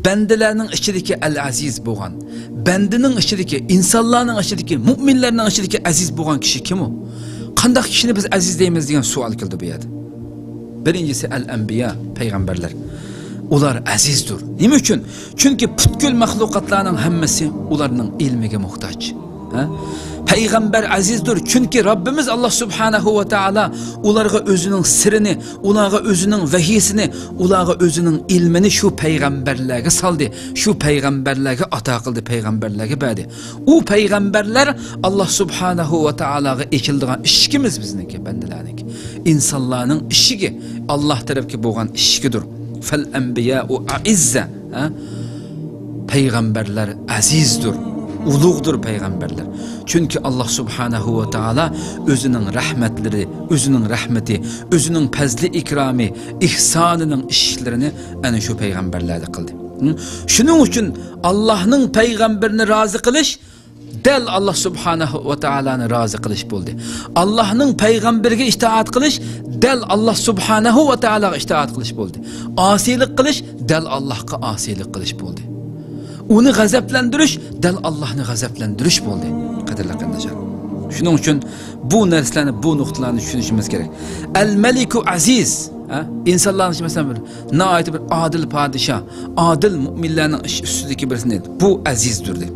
bandalarning ichidagi al-aziz bo'lgan, bandaning ichidagi, insonlarning ichidagi, mu'minlarning ichidagi aziz bo'lgan kishi kim u? Qanday kishini biz aziz deymiz degan savol keldi bu yerda. Birinchisi al-anbiya, payg'ambarlar. Ular azizdir. Nima uchun? Chunki butkul mahluqotlarning hammasi ularning ilmiga muhtoj. Payg'ambar azizdir chunki Rabbimiz Allah subhanahu va taala ularga o'zining sirini, ularga o'zining vahiyisini, ularga o'zining ilmini shu payg'ambarlarga soldi. Shu payg'ambarlarga ato qildi, payg'ambarlarga berdi. U payg'ambarlar Allah subhanahu va taolaga ekildigan ishimiz bizniki, bandalarniki. İnsanlarning ishigi Allah tarafga bo'lgan ishigidir. Fal anbiya'u a'izza. Payg'ambarlar azizdir. Ulug'dur payg'ambarlar. Chunki Allah subhanahu va taala o'zining rahmatlari, o'zining rahmati, o'zining fazli ikromi, ihsonining ishlarini ana shu payg'ambarlarda qildi. Shuning uchun Allohning payg'ambarini rozi qilish dal Allah subhanahu va taolani rozi qilish bo'ldi. Allohning payg'ambariga itoat qilish dal Allah subhanahu va taolaga itoat qilish bo'ldi. Osiylik qilish dal Allohga osiylik qilish bo'ldi. Uni g'azablantirish dal Allohni g'azablantirish bo'ldi. Qadrli qardoshlar. Shuning uchun bu narsalarni, bu nuqtalarni tushunishimiz kerak. Al-Maliku aziz, insonlarning masalan bir noyat bir adil podshoh, adil mu'minlarning ustidagi birisini bu azizdir deb.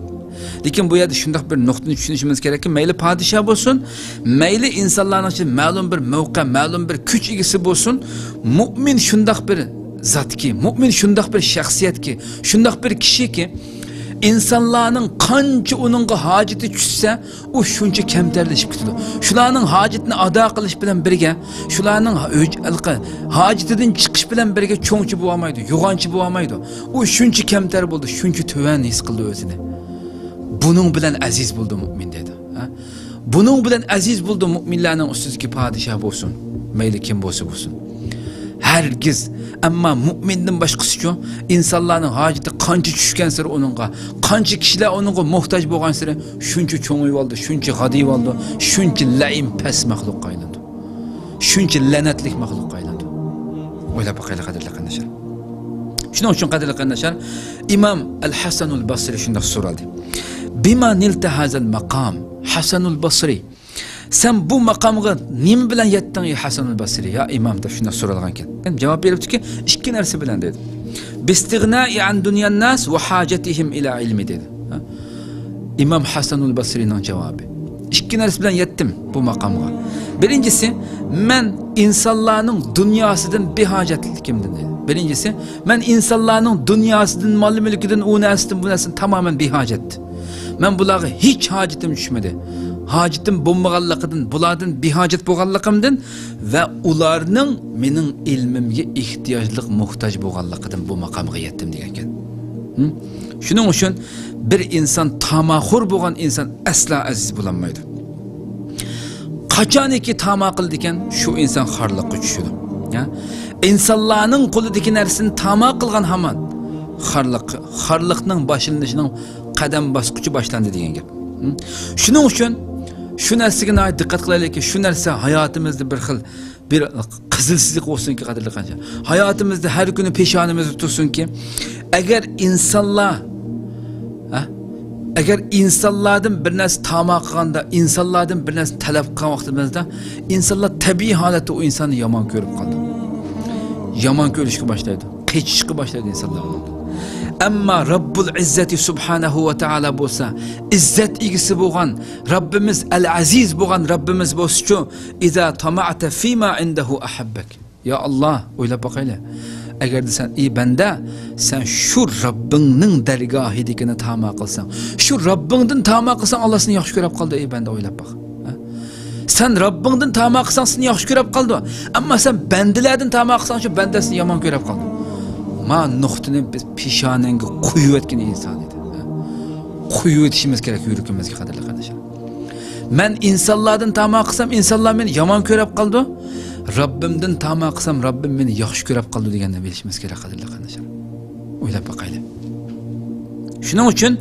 Lekin bu yerda shunday bir nuqtani tushunishimiz kerakki, mayli podshoh bo'lsin, mayli insonlarning uchun ma'lum bir mavqe, ma'lum bir kuch egasi bo'lsin, mu'min shunday bir zatki, mu'min shunday bir shaxsiyatki, shunday bir kishiki, insonlarning qancha uningga hojati tushsa, u shuncha kamtarlashib ketadi. Shularning hojatini ado qilish bilan birga, shularning hojatidan chiqish bilan birga cho'ngchi bo'la olmaydi, yo'g'onchi bo'la olmaydi. U shuncha kamtar bo'ldi, shuncha tuvan his qildi o'zini. Buning bilan aziz bo'ldi mu'min dedi. Buning bilan aziz bo'ldi mu'minlarning ustidagi podshoh bo'lsin, mayli kim bo'lsa bo'lsin. Hergiz, amma mu'minning boshqasichu insonlarning hojati qancha tushgan sir uningga, qancha kishilar uningga muhtoj bo'lgan sir shuncha cho'ng'ib oldi, shuncha g'adiy oldi, shuncha laim pes maxluqqa aylandi. Shuncha la'natlik maxluqqa aylandi. O'ylab boqaylik qadrli qardoshlar. Shuning uchun qadrli qardoshlar, Imom Al-Hasan al-Basri shunday so'radi. Bima nilta hazal maqam? Hasan al-Basri, sen bu maqamga nima bilan yetding ey Hasan al-Basri? Ya imom deb shunday so'ralgan ekan. Javob beribdiki, ikki narsa bilan dedi. Bistigna'i an dunyan nas va hajatihim ila ilmi dedi. İmam Hasan al-Basri'nin javobi. İkki narsa bilan yetdim bu maqamga. Birincisi, men insonlarning dunyosidan behojatligimdan dedi. Birincisi, men insonlarning dunyosidan, mol mulkidan, u narsadan, bu narsadan tamoman behojat. Men bularga hech hojatim tushmadi. Hacitim bo'lmaganligidan, bulardan behojat bo'lganligimdan va ularning mening ilmimga ehtiyojlik, muhtoj bo'lganligidan bu maqomga yetdim degan ekan. Shuning uchun bir inson tamaxur bo'lgan inson asla aziz bo'lolmaydi. Qachoniki tama qildi ekan, shu inson xorliqqa tushadi. İnsanlarning qo'lidagi narsani tama qilgan hamon xorliqning boshlanishining qadam bosqichi boshlandi degan gap. Shuning uchun şu narsaga diqqat qilaylikki, shu narsa hayotimizda bir xil bir qizilsizlik bo'lsinki, qadrli qancha. Hayotimizda har kuni peshonamizda tursinki, agar insonlardan bir narsa tama qilganda, insonlardan bir narsa talab qilgan vaqtimizda, insonlar tabiiy holatda o insonni yomon ko'rib qoldi. Yomon ko'rishga boshlaydi, qechishga boshlaydi insonlar. Amma Rabbul İzzeti subhanahu va taala bo'lsa, izzat egisi bo'lgan Rabbimiz al-Aziz bo'lgan Rabbimiz bo'lsa-chu, iza tama'ta fima indahu ahabbak. Ya Allah, o'ylab boqaylik. Agar sen ey banda, sen shu Rabbingning dargohidagini tama qilsang, shu Rabbingdan tama qilsang, Allah seni yaxshi ko'rib qoldi ey banda, o'ylab boq. Sen Rabbingdan tama qilsang, seni yaxshi ko'rib qoldi. Ammo sen bandalardan tama qilsang, shu bandasini yomon ko'rib qoldi. Ma nuqtani biz peshonanga qo'yib o'tgan inson edi. Qo'yib o'tishimiz kerak yuragimizga, qadrli qardoshlar. Men insonlardan tama qilsam, insonlar meni yomon ko'rib qoldi. Rabbimdan tama qilsam, Rabbim meni yaxshi ko'rib qoldi deganni bilishimiz kerak, qadrli qardoshlar. O'ylab boqaylik. Shuning uchun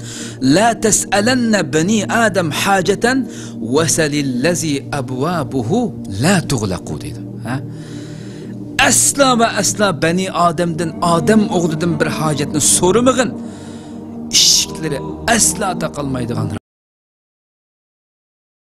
la tas'alanna bani adam hajatan wasalillazi abwabuhu la tughlaqu dedi. asla ve asla Bani Adem'den, Adem oğludan bir hacetini sorumağın, işikleri asla taqalmaydigan